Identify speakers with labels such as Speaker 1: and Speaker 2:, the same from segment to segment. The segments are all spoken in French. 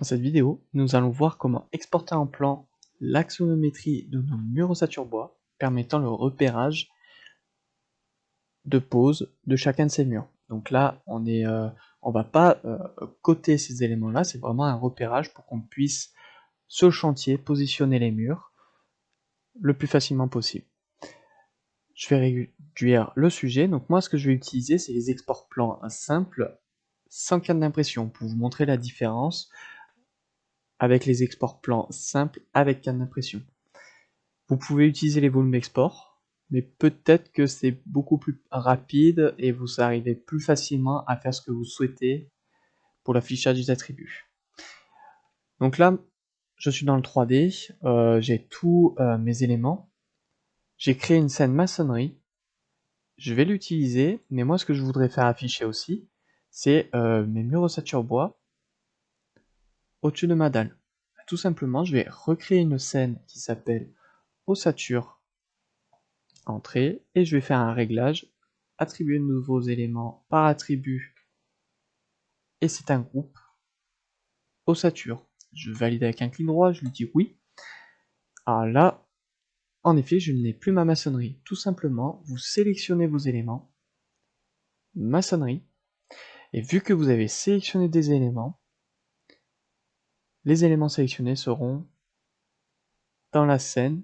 Speaker 1: Dans cette vidéo, nous allons voir comment exporter en plan l'axonométrie de nos murs ossature bois, permettant le repérage de pose de chacun de ces murs. Donc là, on va pas coter ces éléments-là, c'est vraiment un repérage pour qu'on puisse, sur le chantier, positionner les murs le plus facilement possible. Je vais réduire le sujet. Donc moi, ce que je vais utiliser, c'est les exports plans simples, sans canne d'impression, pour vous montrer la différence avec les exports plans simples avec canne d'impression. Vous pouvez utiliser les volumes export, mais peut-être que c'est beaucoup plus rapide et vous arrivez plus facilement à faire ce que vous souhaitez pour l'affichage des attributs. Donc là, je suis dans le 3D, j'ai tous mes éléments. J'ai créé une scène maçonnerie. Je vais l'utiliser, mais moi ce que je voudrais faire afficher aussi, c'est mes murs ossature bois au-dessus de ma dalle. Tout simplement, je vais recréer une scène qui s'appelle ossature entrée et je vais faire un réglage, attribuer de nouveaux éléments par attribut et c'est un groupe ossature. Je valide avec un clic droit, je lui dis oui. Alors là, en effet, je n'ai plus ma maçonnerie. Tout simplement, vous sélectionnez vos éléments, maçonnerie, et vu que vous avez sélectionné des éléments, les éléments sélectionnés seront dans la scène.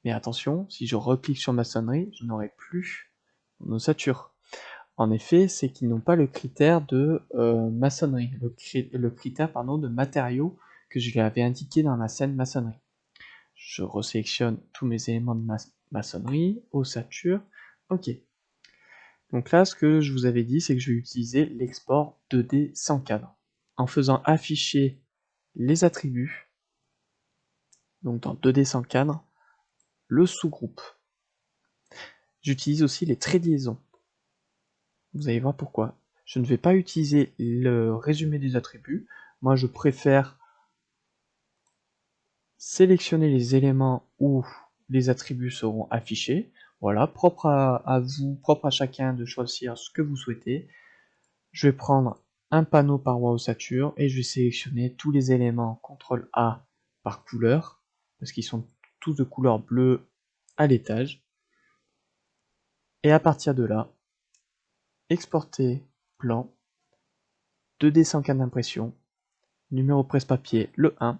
Speaker 1: Mais attention, si je reclique sur maçonnerie, je n'aurai plus mon ossature. En effet, c'est qu'ils n'ont pas le critère de maçonnerie, le critère de matériaux que je lui avais indiqué dans la scène maçonnerie. Je resélectionne tous mes éléments de maçonnerie, ossature, ok. Donc là, ce que je vous avais dit, c'est que je vais utiliser l'export 2D sans cadre, en faisant afficher les attributs, donc dans 2D sans cadre, le sous-groupe. J'utilise aussi les traits de liaison. Vous allez voir pourquoi. Je ne vais pas utiliser le résumé des attributs. Moi, je préfère sélectionner les éléments où les attributs seront affichés. Voilà, propre à vous, propre à chacun de choisir ce que vous souhaitez. Je vais prendre un panneau paroi ossature et je vais sélectionner tous les éléments CTRL A par couleur, parce qu'ils sont tous de couleur bleue à l'étage. Et à partir de là, exporter plan, 2D sans canne d'impression, numéro presse-papier le 1.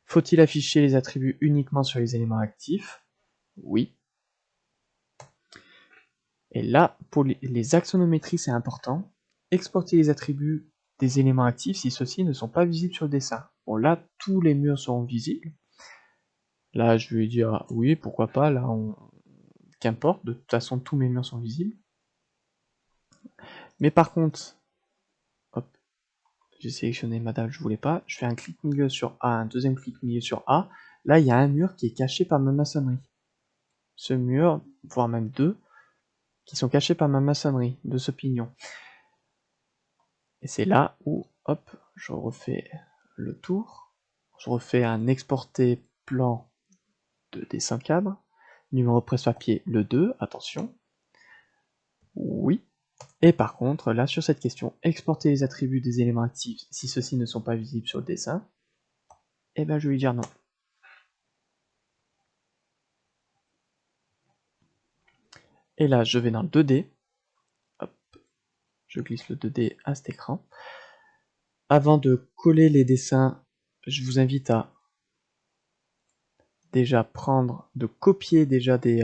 Speaker 1: Faut-il afficher les attributs uniquement sur les éléments actifs? Oui. Et là, pour les axonométries, c'est important. Exporter les attributs des éléments actifs si ceux-ci ne sont pas visibles sur le dessin. Bon, là, tous les murs seront visibles. Là, je vais dire oui, pourquoi pas. Là, qu'importe. De toute façon, tous mes murs sont visibles. Mais par contre, hop, j'ai sélectionné ma dalle, je voulais pas. Je fais un clic milieu sur A, un deuxième clic milieu sur A. Là, il y a un mur qui est caché par ma maçonnerie. Ce mur, voire même deux, qui sont cachés par ma maçonnerie de ce pignon. Et c'est là où, hop, je refais le tour. Je refais un exporter plan de dessin cadre. Numéro presse-papier le 2, attention. Oui. Et par contre, là, sur cette question, exporter les attributs des éléments actifs si ceux-ci ne sont pas visibles sur le dessin, eh ben, je vais lui dire non. Et là, je vais dans le 2D. Hop, je glisse le 2D à cet écran. Avant de coller les dessins, je vous invite à déjà de copier déjà des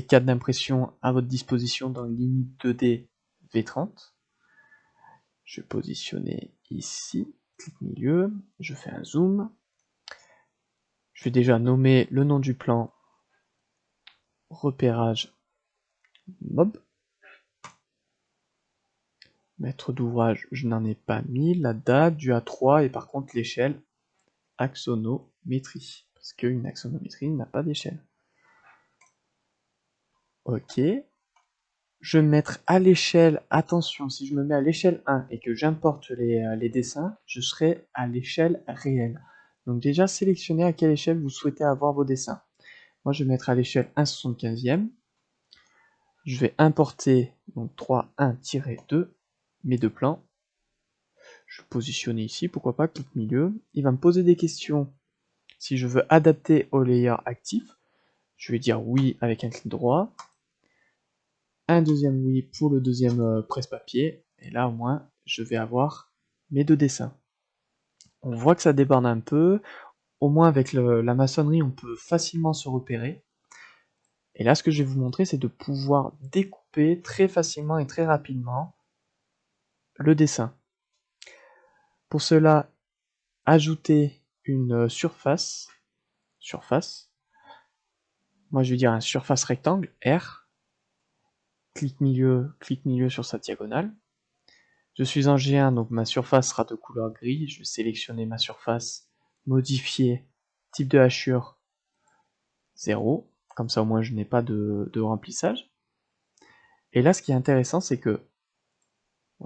Speaker 1: cadres d'impression à votre disposition dans Limite 2D V30. Je vais positionner ici, clic milieu, je fais un zoom. Je vais déjà nommer le nom du plan, repérage mob. Maître d'ouvrage, je n'en ai pas mis, la date du A3 et par contre l'échelle axonométrie, parce qu'une axonométrie n'a pas d'échelle. Ok. Je vais me mettre à l'échelle, attention, si je me mets à l'échelle 1 et que j'importe les dessins, je serai à l'échelle réelle. Donc déjà, sélectionnez à quelle échelle vous souhaitez avoir vos dessins. Moi, je vais mettre à l'échelle 1/75e. Je vais importer donc 3, 1-2, mes deux plans. Je vais positionner ici, pourquoi pas, clic milieu. Il va me poser des questions si je veux adapter au layer actif. Je vais dire oui avec un clic droit. Un deuxième oui pour le deuxième presse-papier. Et là, au moins, je vais avoir mes deux dessins. On voit que ça déborde un peu. Au moins, avec la maçonnerie, on peut facilement se repérer. Et là, ce que je vais vous montrer, c'est de pouvoir découper très facilement et très rapidement le dessin. Pour cela, ajouter une surface. Moi, je vais dire un surface rectangle, R. Clic milieu sur sa diagonale. Je suis en G1, donc ma surface sera de couleur gris. Je vais sélectionner ma surface, modifier, type de hachure 0. Comme ça, au moins, je n'ai pas de remplissage. Et là, ce qui est intéressant, c'est que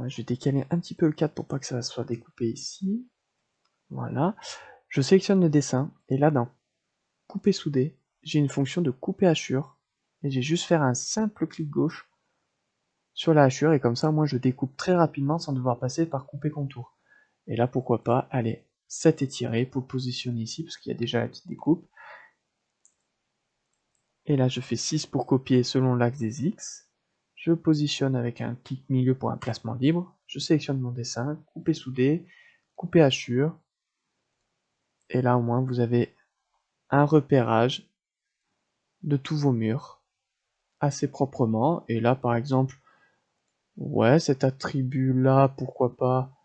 Speaker 1: je vais décaler un petit peu le cadre pour pas que ça soit découpé ici. Voilà. Je sélectionne le dessin, et là, dans couper souder, j'ai une fonction de couper hachure, et j'ai juste faire un simple clic gauche sur la hachure, et comme ça, moi, je découpe très rapidement sans devoir passer par couper contour. Et là, pourquoi pas, allez, 7 étiré pour positionner ici, parce qu'il y a déjà la petite découpe. Et là, je fais 6 pour copier selon l'axe des X. Je positionne avec un clic milieu pour un placement libre. Je sélectionne mon dessin, couper soudé, couper hachure. Et là, au moins, vous avez un repérage de tous vos murs assez proprement. Et là, par exemple, ouais, cet attribut-là, pourquoi pas,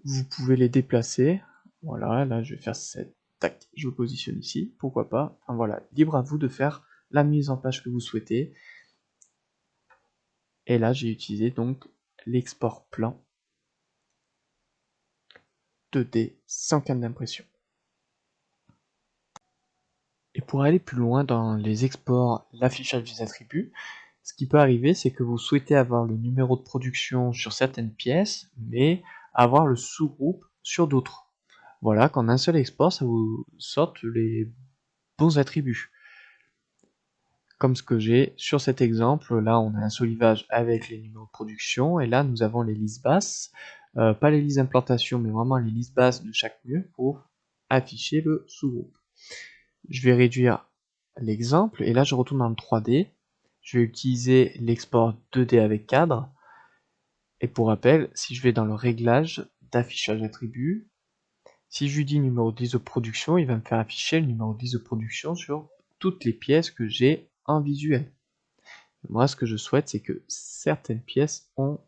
Speaker 1: vous pouvez les déplacer. Voilà, là, je vais faire cette... Tac, je vous positionne ici, pourquoi pas. Enfin, voilà, libre à vous de faire la mise en page que vous souhaitez. Et là, j'ai utilisé donc l'export plan 2D sans canne d'impression. Et pour aller plus loin dans les exports, l'affichage des attributs, ce qui peut arriver, c'est que vous souhaitez avoir le numéro de production sur certaines pièces, mais avoir le sous-groupe sur d'autres. Voilà, qu'en un seul export, ça vous sorte les bons attributs. Comme ce que j'ai sur cet exemple, là on a un solivage avec les numéros de production, et là nous avons les listes basses, pas les listes d'implantation, mais vraiment les listes basses de chaque mur pour afficher le sous-groupe. Je vais réduire l'exemple, et là je retourne dans le 3D, je vais utiliser l'export 2D avec cadre, et pour rappel, si je vais dans le réglage d'affichage attributs, si je lui dis numéro de liste de production, il va me faire afficher le numéro de liste de production sur toutes les pièces que j'ai en visuel. Moi, ce que je souhaite, c'est que certaines pièces ont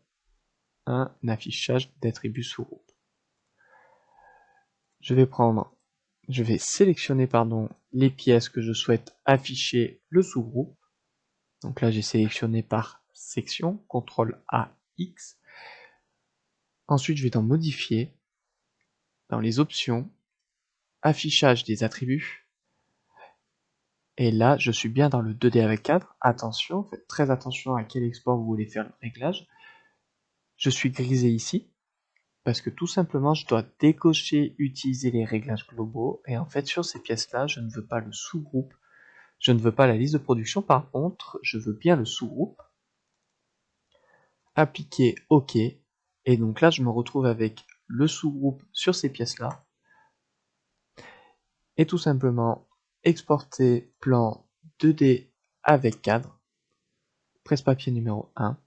Speaker 1: un affichage d'attributs sous-groupe. Je vais sélectionner les pièces que je souhaite afficher le sous-groupe. Donc là, j'ai sélectionné par section, CTRL A, X. Ensuite, je vais dans modifier, dans les options, affichage des attributs. Et là, je suis bien dans le 2D avec cadre. Attention, faites très attention à quel export vous voulez faire le réglage. Je suis grisé ici, parce que tout simplement, je dois décocher utiliser les réglages globaux. Et en fait, sur ces pièces-là, je ne veux pas le sous-groupe. Je ne veux pas la liste de production. Par contre, je veux bien le sous-groupe. Appliquer OK. Et donc là, je me retrouve avec le sous-groupe sur ces pièces-là. Et tout simplement, exporter plan 2D avec cadre. Presse-papier numéro 1.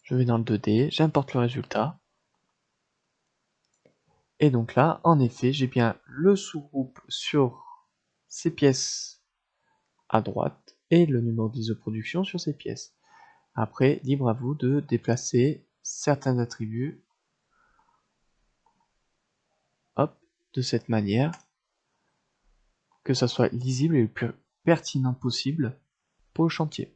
Speaker 1: Je vais dans le 2D, j'importe le résultat. Et donc là, en effet, j'ai bien le sous-groupe sur ces pièces à droite et le numéro de liste de production sur ces pièces. Après, libre à vous de déplacer certains attributs, hop, de cette manière, que ça soit lisible et le plus pertinent possible pour le chantier.